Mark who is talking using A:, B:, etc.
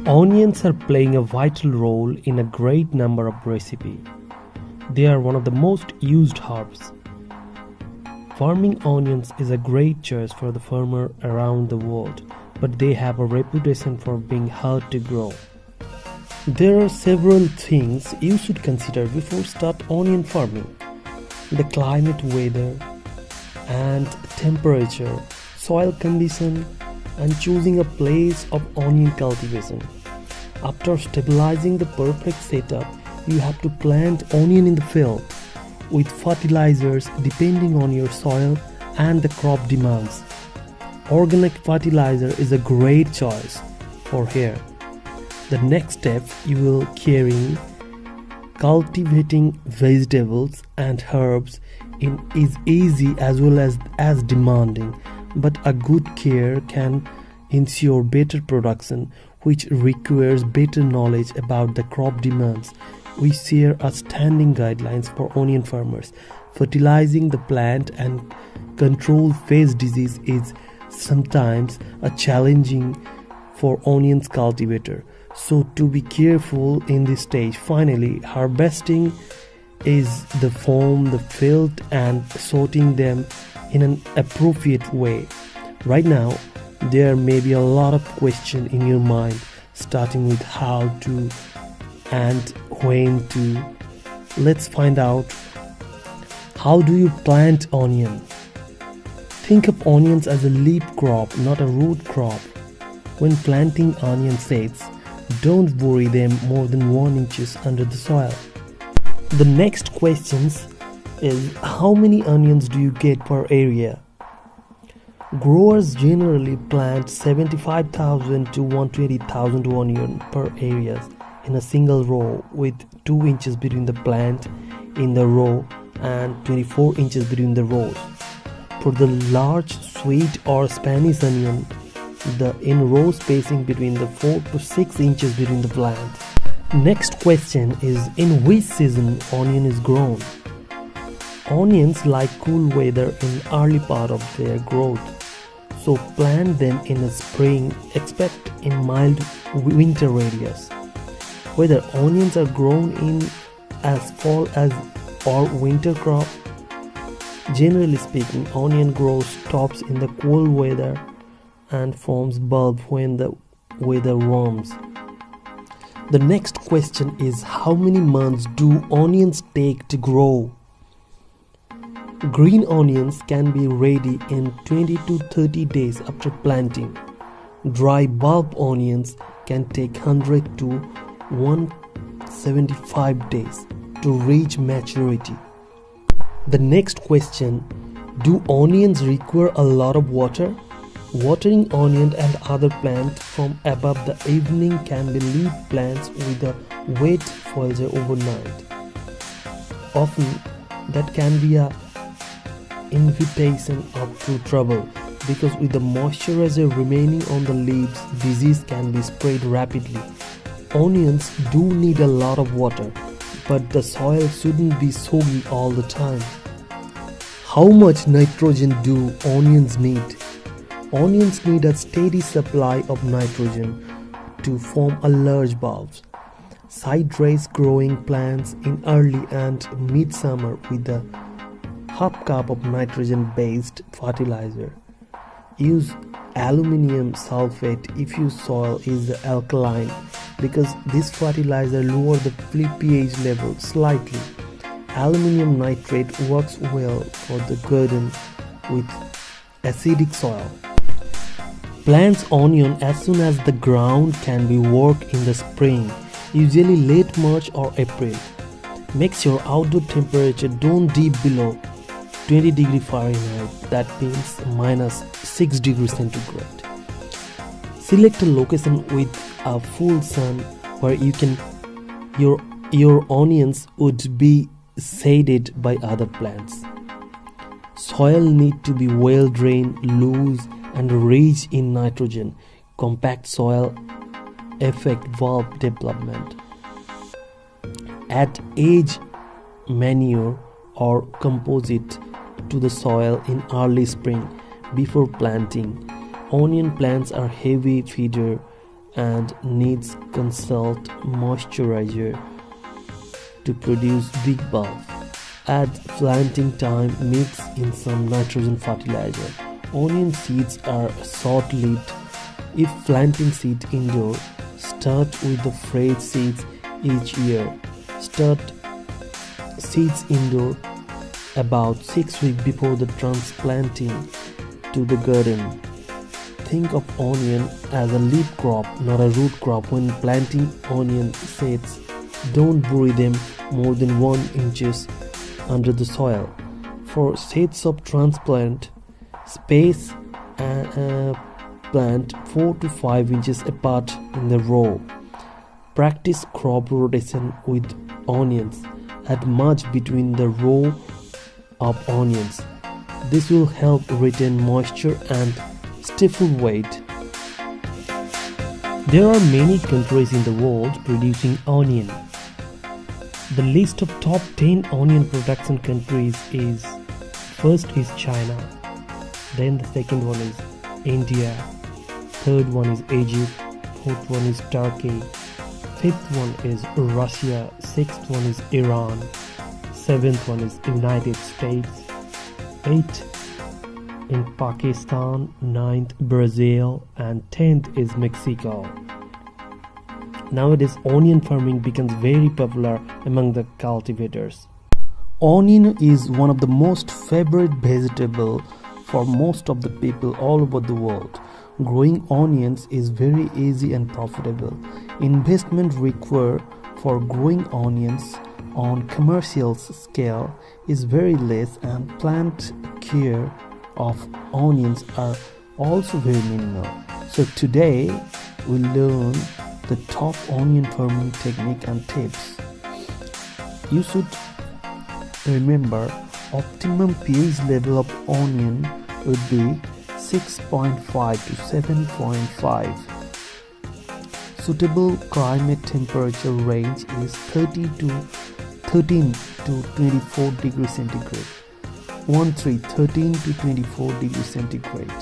A: Onions are playing a vital role in a great number of recipes. They are one of the most used herbs. Farming onions is a great choice for the farmer around the world, but they have a reputation for being hard to grow. There are several things you should consider before start onion farming. The climate, weather and temperature, soil condition, and choosing a place of onion cultivation. After stabilizing the perfect setup, you have to plant onion in the field with fertilizers depending on your soil and the crop demands. Organic fertilizer is a great choice for here. The next step you will carrying cultivating vegetables and herbs is easy as well as demanding, but a good care can ensure better production, which requires better knowledge about the crop demands. We share outstanding guidelines for onion farmers. Fertilizing the plant and control phase disease is sometimes a challenging for onions cultivator, so to be careful in this stage. Finally, harvesting is the form the field and sorting them in an appropriate way. Right now there may be a lot of questions in your mind, starting with how to and when to. Let's find out, how do you plant onion? Think of onions as a leaf crop, not a root crop. When planting onion seeds, don't bury them more than 1 inch under the soil. The next question is, how many onions do you get per area? Growers generally plant 75,000 to 120,000 onions per area in a single row, with 2 inches between the plant in the row and 24 inches between the rows. For the large sweet or Spanish onion, the in-row spacing between the 4 to 6 inches between the plant. Next question is, in which season onion is grown? Onions like cool weather in early part of their growth, so plant them in the spring, except in mild winter areas. Whether onions are grown in as fall as or winter crop, generally speaking, onion grows tops in the cool weather and forms bulb when the weather warms. The next question is, how many months do onions take to grow? Green onions can be ready in 20 to 30 days after planting. Dry bulb onions can take 100 to 175 days to reach maturity. The next question, do onions require a lot of water? Watering onion and other plants from above the evening can be lead plants with a wet foliage overnight. Often that can be a invitation up to trouble, because with the moisturizer remaining on the leaves, disease can be spread rapidly. Onions do need a lot of water, but the soil shouldn't be soggy all the time. How much nitrogen do onions need? Onions need a steady supply of nitrogen to form a large bulbs. Side-raised growing plants in early and mid-summer with a half cup of nitrogen-based fertilizer. Use aluminum sulfate if your soil is alkaline, because this fertilizer lowers the pH level slightly. Aluminum nitrate works well for the garden with acidic soil. Plant onion as soon as the ground can be worked in the spring, usually late March or April. Make sure outdoor temperature don't dip below 20 degrees Fahrenheit, that means minus 6 degrees centigrade. Select a location with a full sun where your onions would be shaded by other plants. Soil need to be well drained, loose and rich in nitrogen. Compact soil affect bulb development. Add edge manure or composite to the soil in early spring before planting. Onion plants are heavy feeder and needs consult moisturizer to produce big bulb. At planting time, mix in some nitrogen fertilizer. Onion seeds are short-lived. If planting seed indoor, start with the fresh seeds each year. Start seeds indoor about 6 weeks before the transplanting to the garden. Think of onion as a leaf crop, not a root crop. When planting onion seeds, don't bury them more than 1 inches under the soil. For seeds of transplant, space plant 4 to 5 inches apart in the row. Practice crop rotation with onions. Add mulch between the row of onions. This will help retain moisture and stifle weight. There are many countries in the world producing onion. The list of top 10 onion production countries is: first is China, then the second one is India, third one is Egypt, fourth one is Turkey, fifth one is Russia, sixth one is Iran, seventh one is United States, eighth in Pakistan, ninth Brazil, and 10th is Mexico. Nowadays, onion farming becomes very popular among the cultivators. Onion is one of the most favorite vegetable for most of the people all over the world. Growing onions is very easy and profitable. Investment required for growing onions on commercial scale is very less, and plant care of onions are also very minimal. So today we learn the top onion farming technique and tips. You should remember optimum pH level of onion would be 6.5 to 7.5. Suitable climate temperature range is 13 to 24 degrees centigrade. 13 to 24 degrees centigrade.